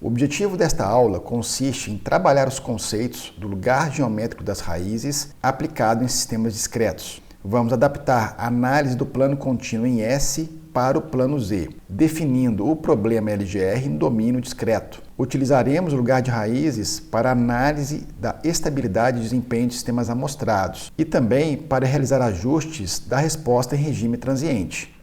O objetivo desta aula consiste em trabalhar os conceitos do lugar geométrico das raízes aplicado em sistemas discretos. Vamos adaptar a análise do plano contínuo em S para o plano Z, definindo o problema LGR em domínio discreto. Utilizaremos o lugar de raízes para análise da estabilidade e desempenho de sistemas amostrados e também para realizar ajustes da resposta em regime transiente.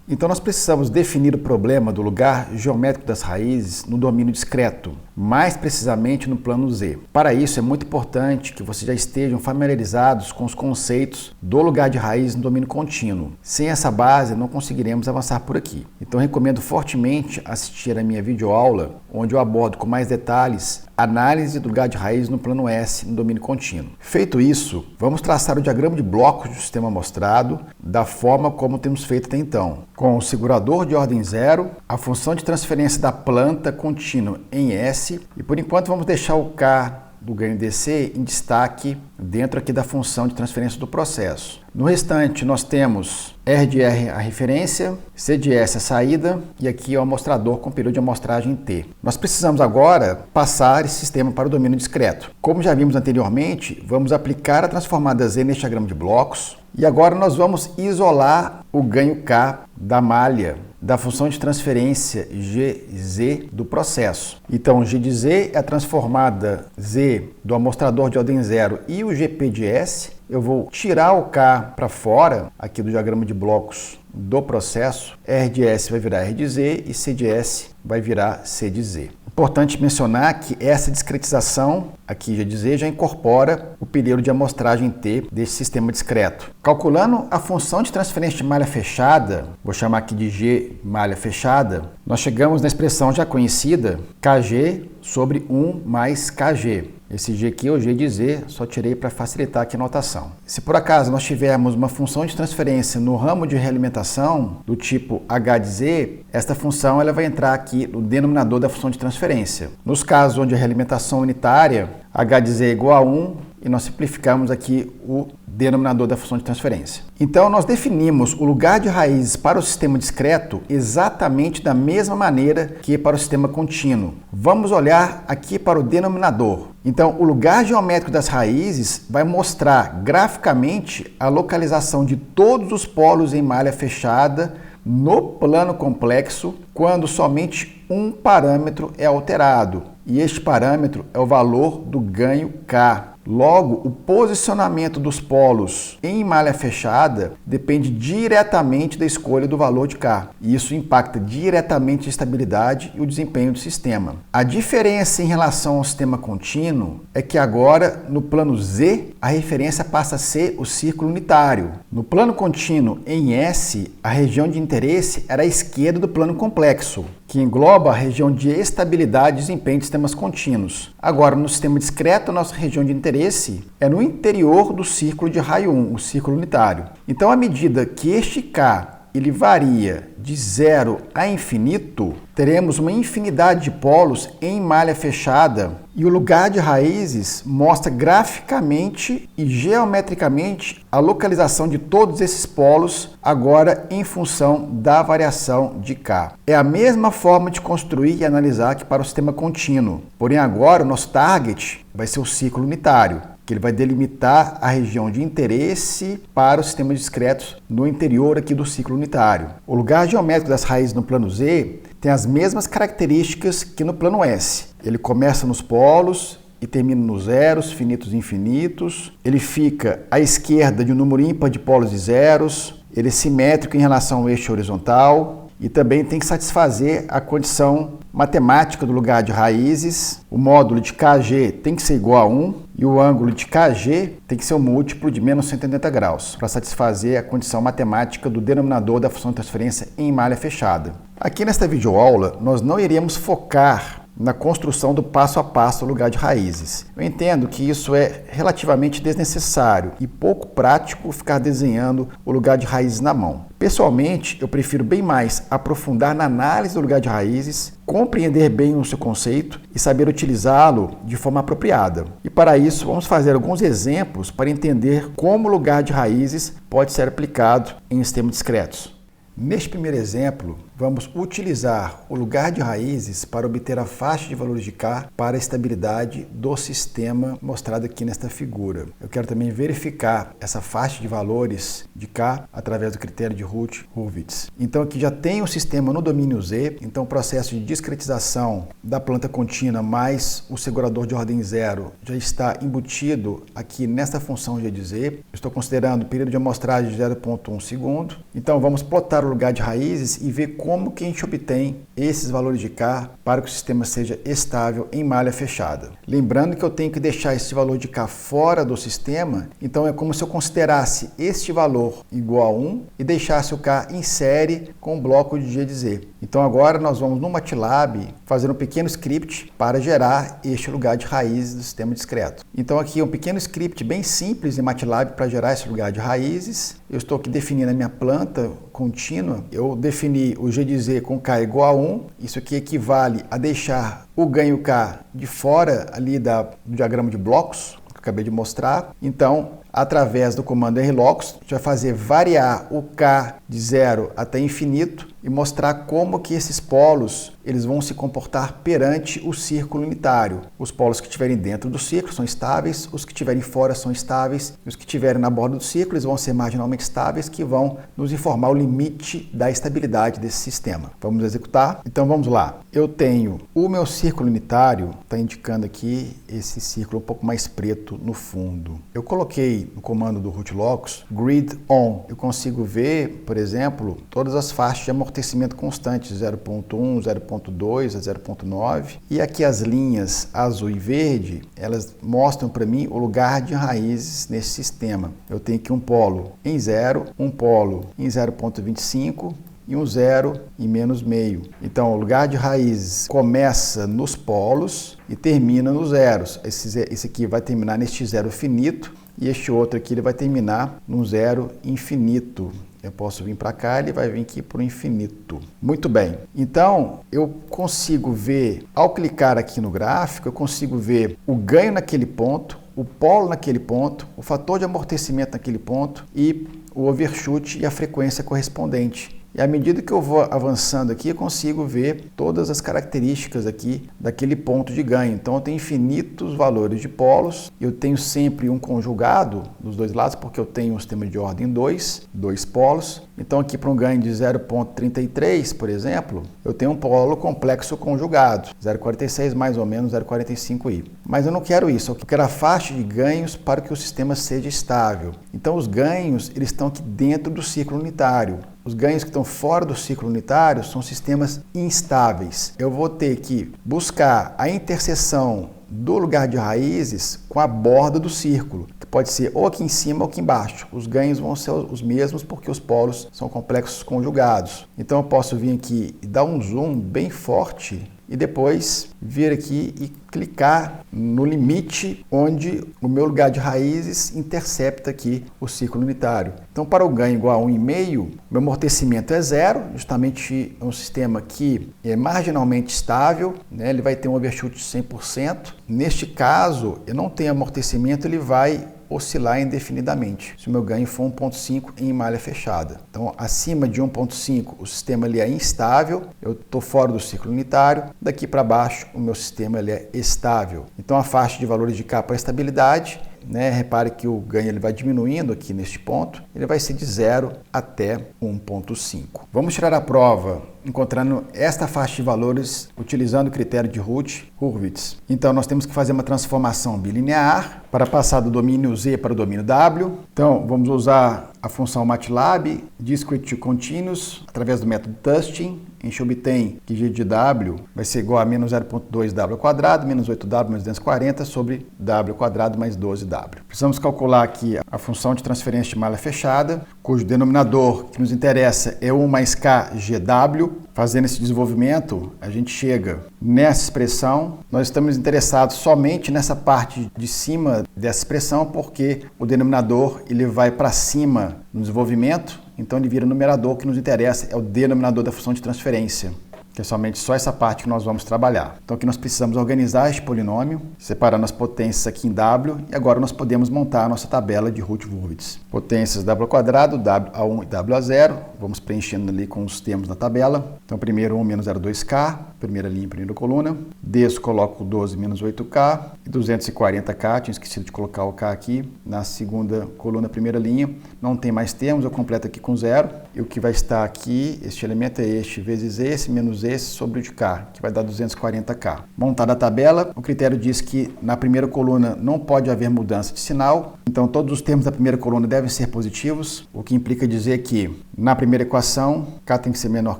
Então nós precisamos definir o problema do lugar geométrico das raízes no domínio discreto, mais precisamente no plano Z. Para isso é muito importante que vocês já estejam familiarizados com os conceitos do lugar de raiz no domínio contínuo. Sem essa base não conseguiremos avançar por aqui. Então recomendo fortemente assistir a minha videoaula, onde eu abordo com mais detalhes a análise do lugar de raiz no plano S no domínio contínuo. Feito isso, vamos traçar o diagrama de blocos do sistema amostrado da forma como temos feito até então, com o segurador de ordem 0, a função de transferência da planta contínua em S, e por enquanto vamos deixar o K do ganho DC em destaque dentro aqui da função de transferência do processo. No restante nós temos R de R a referência, C de S a saída e aqui é o amostrador com período de amostragem T. Nós precisamos agora passar esse sistema para o domínio discreto. Como já vimos anteriormente, vamos aplicar a transformada Z neste diagrama de blocos e agora nós vamos isolar o ganho K da malha da função de transferência GZ do processo. Então, G de Z é a transformada Z do amostrador de ordem 0 e o GP de S. Eu vou tirar o K para fora aqui do diagrama de blocos do processo. R de S vai virar R de Z e C de S vai virar C de Z. Importante mencionar que essa discretização, aqui G de Z, já incorpora o período de amostragem T desse sistema discreto. Calculando a função de transferência de malha fechada, vou chamar aqui de G malha fechada, nós chegamos na expressão já conhecida KG sobre 1 mais KG. Esse G aqui é o G de Z, só tirei para facilitar aqui a notação. Se por acaso nós tivermos uma função de transferência no ramo de realimentação do tipo H de Z, esta função ela vai entrar aqui no denominador da função de transferência. Nos casos onde a realimentação unitária, H de Z é igual a 1, e nós simplificamos aqui o denominador da função de transferência. Então, nós definimos o lugar de raízes para o sistema discreto exatamente da mesma maneira que para o sistema contínuo. Vamos olhar aqui para o denominador. Então, o lugar geométrico das raízes vai mostrar graficamente a localização de todos os polos em malha fechada no plano complexo quando somente um parâmetro é alterado. E este parâmetro é o valor do ganho K. Logo, o posicionamento dos polos em malha fechada depende diretamente da escolha do valor de K. E isso impacta diretamente a estabilidade e o desempenho do sistema. A diferença em relação ao sistema contínuo é que agora, no plano Z, a referência passa a ser o círculo unitário. No plano contínuo em S, a região de interesse era a esquerda do plano complexo, que engloba a região de estabilidade e desempenho de sistemas contínuos. Agora, no sistema discreto, a nossa região de interesse é no interior do círculo de raio 1, o círculo unitário. Então, à medida que este K ele varia de 0 a infinito, teremos uma infinidade de polos em malha fechada e o lugar de raízes mostra graficamente e geometricamente a localização de todos esses polos agora em função da variação de K. É a mesma forma de construir e analisar aqui para o sistema contínuo, porém agora o nosso target vai ser o ciclo unitário, que ele vai delimitar a região de interesse para os sistemas discretos no interior aqui do ciclo unitário. O lugar geométrico das raízes no plano Z tem as mesmas características que no plano S. Ele começa nos polos e termina nos zeros, finitos e infinitos. Ele fica à esquerda de um número ímpar de polos e zeros. Ele é simétrico em relação ao eixo horizontal e também tem que satisfazer a condição matemática do lugar de raízes. O módulo de KG tem que ser igual a 1 e o ângulo de KG tem que ser um múltiplo de menos 180 graus para satisfazer a condição matemática do denominador da função de transferência em malha fechada. Aqui nesta videoaula nós não iremos focar na construção do passo a passo do lugar de raízes. Eu entendo que isso é relativamente desnecessário e pouco prático ficar desenhando o lugar de raízes na mão. Pessoalmente, eu prefiro bem mais aprofundar na análise do lugar de raízes, compreender bem o seu conceito e saber utilizá-lo de forma apropriada. E para isso, vamos fazer alguns exemplos para entender como o lugar de raízes pode ser aplicado em sistemas discretos. Neste primeiro exemplo, vamos utilizar o lugar de raízes para obter a faixa de valores de K para a estabilidade do sistema mostrado aqui nesta figura. Eu quero também verificar essa faixa de valores de K através do critério de Hurwitz. Então aqui já tem o sistema no domínio Z, então o processo de discretização da planta contínua mais o segurador de ordem zero já está embutido aqui nesta função G de Z. Eu estou considerando o período de amostragem de 0,1 segundo. Então vamos plotar o lugar de raízes e ver como que a gente obtém esses valores de K para que o sistema seja estável em malha fechada. Lembrando que eu tenho que deixar esse valor de K fora do sistema, então é como se eu considerasse este valor igual a 1 e deixasse o K em série com o bloco de G de Z. Então agora nós vamos no MATLAB fazer um pequeno script para gerar este lugar de raízes do sistema discreto. Então aqui é um pequeno script bem simples em MATLAB para gerar esse lugar de raízes. Eu estou aqui definindo a minha planta contínua. Eu defini o G de Z com K igual a 1. Isso aqui equivale a deixar o ganho K de fora ali do diagrama de blocos que eu acabei de mostrar. Então, através do comando rlox, a gente vai fazer variar o K de 0 até infinito e mostrar como que esses polos eles vão se comportar perante o círculo unitário. Os polos que estiverem dentro do círculo são estáveis, os que estiverem fora são estáveis, e os que estiverem na borda do círculo eles vão ser marginalmente estáveis, que vão nos informar o limite da estabilidade desse sistema. Vamos executar? Então vamos lá. Eu tenho o meu círculo unitário, está indicando aqui esse círculo um pouco mais preto no fundo. Eu coloquei no comando do Hurwitz Grid On. Eu consigo ver, por exemplo, todas as faixas de amortecimento constante, 0.1, 0.2 a 0.9. E aqui as linhas azul e verde, elas mostram para mim o lugar de raízes nesse sistema. Eu tenho aqui um polo em 0, um polo em 0.25 e um 0 em menos meio. Então, o lugar de raízes começa nos polos e termina nos zeros. Esse aqui vai terminar neste zero finito e este outro aqui ele vai terminar num zero infinito. Eu posso vir para cá, ele vai vir aqui para o infinito. Muito bem. Então, eu consigo ver, ao clicar aqui no gráfico, eu consigo ver o ganho naquele ponto, o polo naquele ponto, o fator de amortecimento naquele ponto e o overshoot e a frequência correspondente. E à medida que eu vou avançando aqui, eu consigo ver todas as características aqui daquele ponto de ganho. Então, eu tenho infinitos valores de polos. Eu tenho sempre um conjugado dos dois lados, porque eu tenho um sistema de ordem 2, dois polos. Então, aqui para um ganho de 0,33, por exemplo, eu tenho um polo complexo conjugado, 0,46 mais ou menos 0,45i. Mas eu não quero isso, eu quero a faixa de ganhos para que o sistema seja estável. Então, os ganhos eles estão aqui dentro do ciclo unitário. Os ganhos que estão fora do ciclo unitário são sistemas instáveis. Eu vou ter que buscar a interseção do lugar de raízes com a borda do círculo, que pode ser ou aqui em cima ou aqui embaixo. Os ganhos vão ser os mesmos porque os polos são complexos conjugados. Então eu posso vir aqui e dar um zoom bem forte e depois vir aqui e clicar no limite onde o meu lugar de raízes intercepta aqui o círculo unitário. Então, para o ganho igual a 1,5, meu amortecimento é 0, justamente é um sistema que é marginalmente estável, né? Ele vai ter um overshoot de 100%. Neste caso, eu não tenho amortecimento, ele vai oscilar indefinidamente, se o meu ganho for 1,5 em malha fechada. Então, acima de 1,5, o sistema ele é instável, eu estou fora do ciclo unitário, daqui para baixo, o meu sistema ele é estável. Então, a faixa de valores de K para estabilidade, né? Repare que o ganho ele vai diminuindo aqui neste ponto, ele vai ser de 0 até 1,5. Vamos tirar a prova encontrando esta faixa de valores utilizando o critério de Hurwitz. Então nós temos que fazer uma transformação bilinear para passar do domínio Z para o domínio W. Então vamos usar a função MATLAB Discrete to Continuous através do método Tusting. A gente obtém que G de W vai ser igual a menos 0,2W², menos 8W mais 240 sobre W² mais 12W. Precisamos calcular aqui a função de transferência de malha fechada, cujo denominador que nos interessa é 1 mais KGW. Fazendo esse desenvolvimento, a gente chega nessa expressão. Nós estamos interessados somente nessa parte de cima dessa expressão, porque o denominador ele vai para cima no desenvolvimento, então ele vira numerador. O que nos interessa é o denominador da função de transferência. que é somente só essa parte que nós vamos trabalhar. Então aqui nós precisamos organizar este polinômio, separando as potências aqui em W, e agora nós podemos montar a nossa tabela de Root-Hurwitz. Potências W ao quadrado, W1 e W0, vamos preenchendo ali com os termos da tabela. Então primeiro 1 menos 0,2K, primeira linha, primeira coluna. Desço, coloco 12 menos 8K e 240K, tinha esquecido de colocar o K aqui. Na segunda coluna, primeira linha, não tem mais termos, eu completo aqui com 0. E o que vai estar aqui, este elemento é este, vezes esse, menos esse, sobre o de K, que vai dar 240K. Montada a tabela, o critério diz que na primeira coluna não pode haver mudança de sinal, então todos os termos da primeira coluna devem ser positivos, o que implica dizer que na primeira equação, K tem que ser menor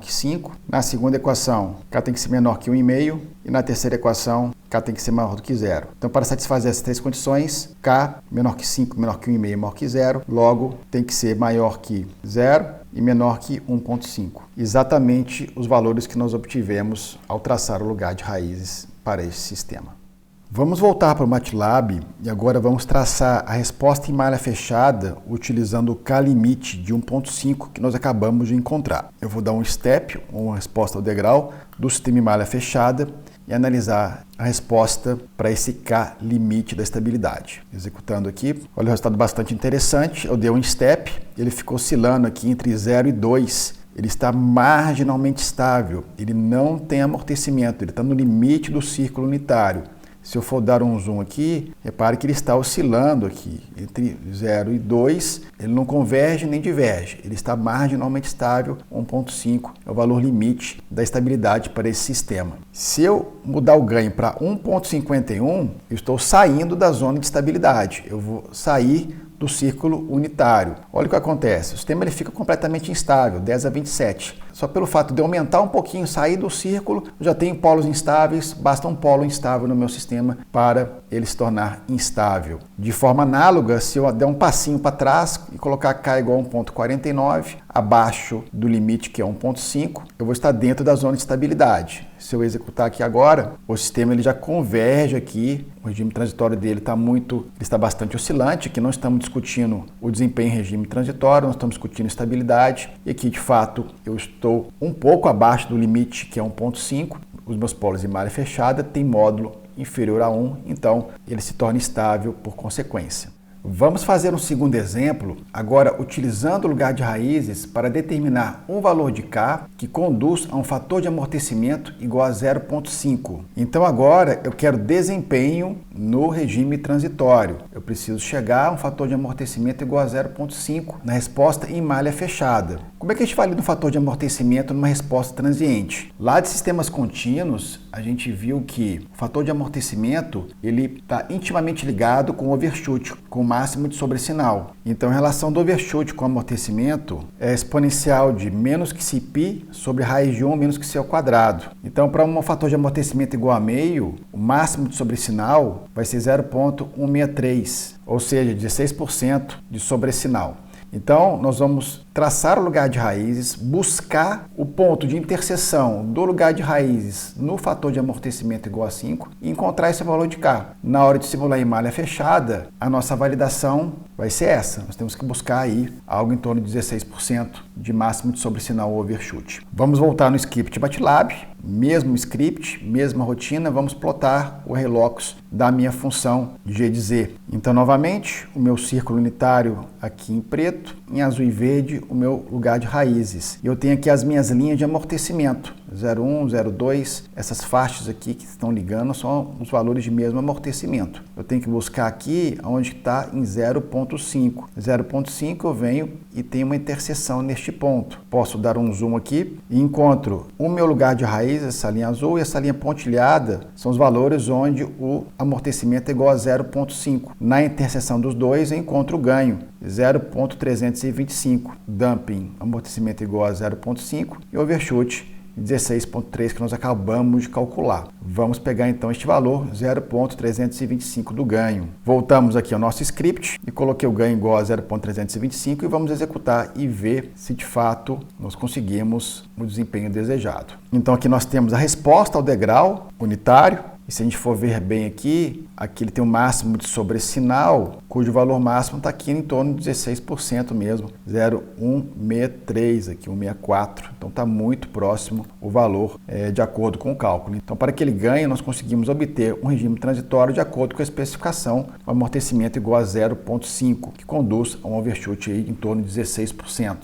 que 5, na segunda equação, K tem que ser menor que 1,5, e na terceira equação, K tem que ser maior do que 0. Então, para satisfazer essas três condições, K menor que 5, menor que 1,5, menor que 0, logo tem que ser maior que 0 e menor que 1,5. Exatamente os valores que nós obtivemos ao traçar o lugar de raízes para este sistema. Vamos voltar para o MATLAB e agora vamos traçar a resposta em malha fechada utilizando o K-limite de 1,5 que nós acabamos de encontrar. Eu vou dar um step, uma resposta ao degrau do sistema em malha fechada e analisar a resposta para esse K-limite da estabilidade. Executando aqui, olha o resultado bastante interessante. Eu dei um step, ele ficou oscilando aqui entre 0 e 2. Ele está marginalmente estável, ele não tem amortecimento, ele está no limite do círculo unitário. Se eu for dar um zoom aqui, repare que ele está oscilando aqui entre 0 e 2, ele não converge nem diverge, ele está marginalmente estável, 1,5 é o valor limite da estabilidade para esse sistema. Se eu mudar o ganho para 1,51, eu estou saindo da zona de estabilidade, eu vou sair do círculo unitário. Olha o que acontece, o sistema ele fica completamente instável, 10 a 27. Só pelo fato de aumentar um pouquinho, sair do círculo, eu já tenho polos instáveis, basta um polo instável no meu sistema para ele se tornar instável. De forma análoga, se eu der um passinho para trás e colocar K igual a 1,49, abaixo do limite que é 1,5, eu vou estar dentro da zona de estabilidade. Se eu executar aqui agora, o sistema ele já converge aqui, o regime transitório dele está bastante oscilante, aqui não estamos discutindo o desempenho em regime transitório, nós estamos discutindo estabilidade, e aqui de fato eu estou um pouco abaixo do limite que é 1,5, os meus polos em malha fechada têm módulo inferior a 1, então ele se torna estável por consequência. Vamos fazer um segundo exemplo, agora utilizando o lugar de raízes para determinar um valor de K que conduz a um fator de amortecimento igual a 0,5. Então agora eu quero desempenho no regime transitório. Eu preciso chegar a um fator de amortecimento igual a 0,5 na resposta em malha fechada. Como é que a gente valida um fator de amortecimento numa resposta transiente? Lá de sistemas contínuos, a gente viu que o fator de amortecimento ele está intimamente ligado com o overshoot, com o máximo de sobressinal. Então, a relação do overshoot com o amortecimento é exponencial de menos que π sobre raiz de 1 menos que c ao quadrado. Então, para um fator de amortecimento igual a meio, o máximo de sobressinal vai ser 0,163, ou seja, 16% de sobressinal. Então, nós vamos traçar o lugar de raízes, buscar o ponto de interseção do lugar de raízes no fator de amortecimento igual a 5 e encontrar esse valor de K. Na hora de simular em malha fechada, a nossa validação vai ser essa. Nós temos que buscar aí algo em torno de 16% de máximo de sobressinal ou overshoot. Vamos voltar no script MATLAB, mesmo script, mesma rotina, vamos plotar o relocus da minha função G de Z. Então, novamente, o meu círculo unitário aqui em preto, em azul e verde, o meu lugar de raízes. Eu tenho aqui as minhas linhas de amortecimento, 0,1, 0,2, essas faixas aqui que estão ligando são os valores de mesmo amortecimento. Eu tenho que buscar aqui onde está em 0,5. 0,5 eu venho e tenho uma interseção neste ponto. Posso dar um zoom aqui e encontro o meu lugar de raiz, essa linha azul, e essa linha pontilhada são os valores onde o amortecimento é igual a 0,5. Na interseção dos dois eu encontro o ganho, 0,325. Dumping, amortecimento igual a 0,5 e overshoot 16,3 que nós acabamos de calcular. Vamos pegar então este valor, 0,325 do ganho. Voltamos aqui ao nosso script e coloquei o ganho igual a 0,325 e vamos executar e ver se de fato nós conseguimos o desempenho desejado. Então aqui nós temos a resposta ao degrau unitário, E se a gente for ver bem aqui ele tem um máximo de sobressinal, cujo valor máximo está aqui em torno de 16% mesmo, 0,163 aqui, 164. Então está muito próximo o valor de acordo com o cálculo. Então, para aquele ganho, nós conseguimos obter um regime transitório de acordo com a especificação, um amortecimento igual a 0,5, que conduz a um overshoot aí em torno de 16%.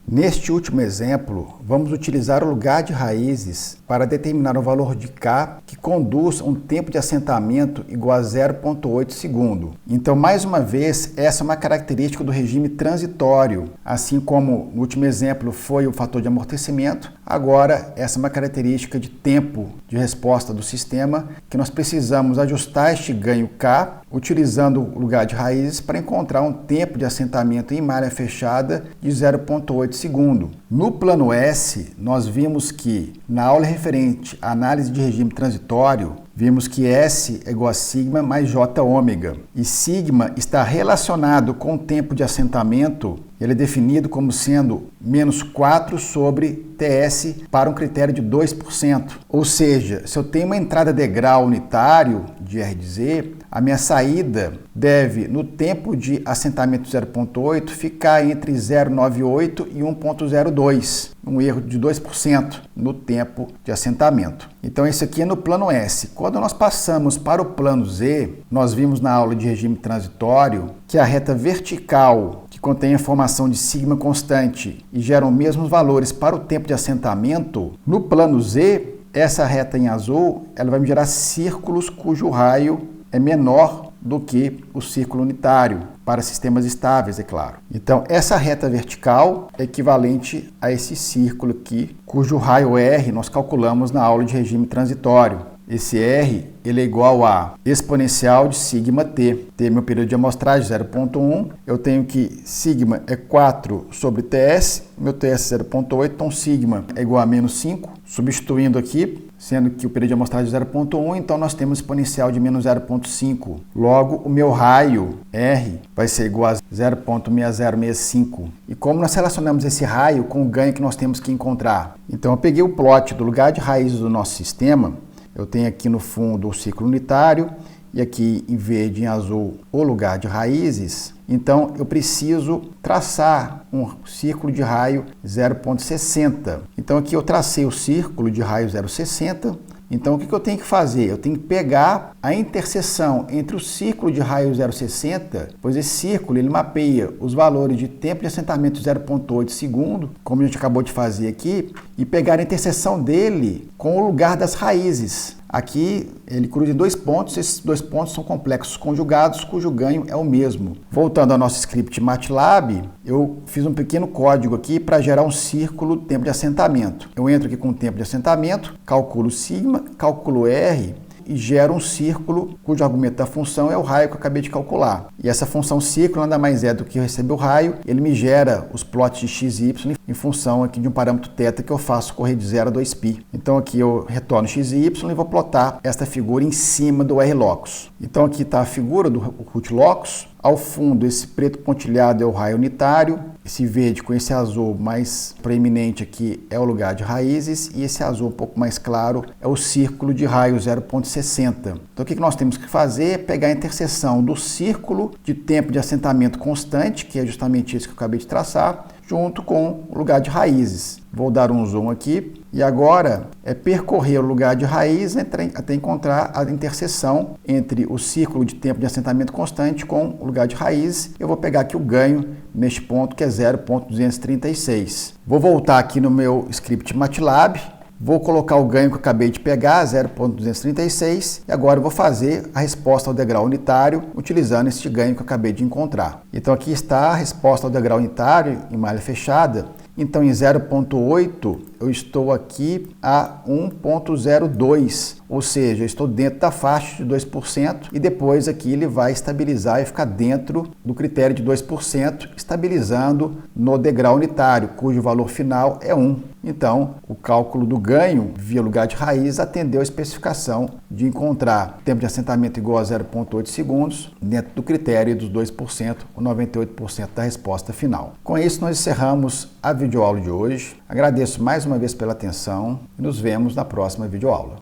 Neste último exemplo, vamos utilizar o lugar de raízes para determinar o valor de K que conduz a um tempo de assentamento igual a 0,8 segundo. Então, mais uma vez, essa é uma característica do regime transitório. Assim como no último exemplo foi o fator de amortecimento, agora essa é uma característica de tempo de resposta do sistema que nós precisamos ajustar este ganho K utilizando o lugar de raízes para encontrar um tempo de assentamento em malha fechada de 0,8 segundo. No plano S, nós vimos que na aula referente à análise de regime transitório, vimos que S é igual a sigma mais J ômega. E sigma está relacionado com o tempo de assentamento, ele é definido como sendo menos 4 sobre TS para um critério de 2%. Ou seja, se eu tenho uma entrada degrau unitário de R de Z, a minha saída deve, no tempo de assentamento 0,8, ficar entre 0,98 e 1,02, um erro de 2% no tempo de assentamento. Então, esse aqui é no plano S. Quando nós passamos para o plano Z, nós vimos na aula de regime transitório que a reta vertical, que contém a formação de sigma constante e geram os mesmos valores para o tempo de assentamento, no plano Z, essa reta em azul, ela vai me gerar círculos cujo raio é menor do que o círculo unitário, para sistemas estáveis, é claro. Então, essa reta vertical é equivalente a esse círculo aqui, cujo raio R nós calculamos na aula de regime transitório. Esse R ele é igual a exponencial de sigma t. T é meu período de amostragem, 0,1. Eu tenho que sigma é 4 sobre TS, meu TS é 0,8, então sigma é igual a menos 5. Substituindo aqui, sendo que o período de amostragem é 0,1, então nós temos exponencial de menos 0,5. Logo, o meu raio R vai ser igual a 0,6065. E como nós relacionamos esse raio com o ganho que nós temos que encontrar? Então, eu peguei o plot do lugar de raízes do nosso sistema. Eu tenho aqui no fundo o ciclo unitário e aqui em verde e em azul o lugar de raízes. Então, eu preciso traçar um círculo de raio 0,60. Então, aqui eu tracei o círculo de raio 0,60. Então, o que eu tenho que fazer? Eu tenho que pegar a interseção entre o círculo de raio 0,60, pois esse círculo ele mapeia os valores de tempo de assentamento 0,8 segundo, como a gente acabou de fazer aqui, e pegar a interseção dele com o lugar das raízes. Aqui ele cruza em 2 pontos, esses 2 pontos são complexos conjugados, cujo ganho é o mesmo. Voltando ao nosso script MATLAB, eu fiz um pequeno código aqui para gerar um círculo tempo de assentamento. Eu entro aqui com o tempo de assentamento, calculo sigma, calculo R e gero um círculo cujo argumento da função é o raio que eu acabei de calcular. E essa função círculo nada mais é do que eu receber o raio, ele me gera os plots de x e y em função aqui de um parâmetro θ que eu faço correr de 0 a 2π. Então aqui eu retorno x e y e vou plotar esta figura em cima do R-locus. Então aqui está a figura do root locus. Ao fundo, esse preto pontilhado é o raio unitário, esse verde com esse azul mais proeminente aqui é o lugar de raízes e esse azul um pouco mais claro é o círculo de raio 0,60. Então o que nós temos que fazer é pegar a interseção do círculo de tempo de assentamento constante, que é justamente esse que eu acabei de traçar, junto com o lugar de raízes. Vou dar um zoom aqui e agora é percorrer o lugar de raiz até encontrar a interseção entre o círculo de tempo de assentamento constante com o lugar de raiz. Eu vou pegar aqui o ganho neste ponto que é 0,236. Vou voltar aqui no meu script MATLAB. Vou colocar o ganho que eu acabei de pegar, 0,236, e agora eu vou fazer a resposta ao degrau unitário utilizando este ganho que eu acabei de encontrar. Então aqui está a resposta ao degrau unitário em malha fechada. Então em 0,8 eu estou aqui a 1,02, ou seja, eu estou dentro da faixa de 2% e depois aqui ele vai estabilizar e ficar dentro do critério de 2%, estabilizando no degrau unitário, cujo valor final é 1. Então, o cálculo do ganho via lugar de raiz atendeu a especificação de encontrar tempo de assentamento igual a 0,8 segundos dentro do critério dos 2%, ou 98% da resposta final. Com isso, nós encerramos a videoaula de hoje. Agradeço mais uma vez pela atenção e nos vemos na próxima videoaula.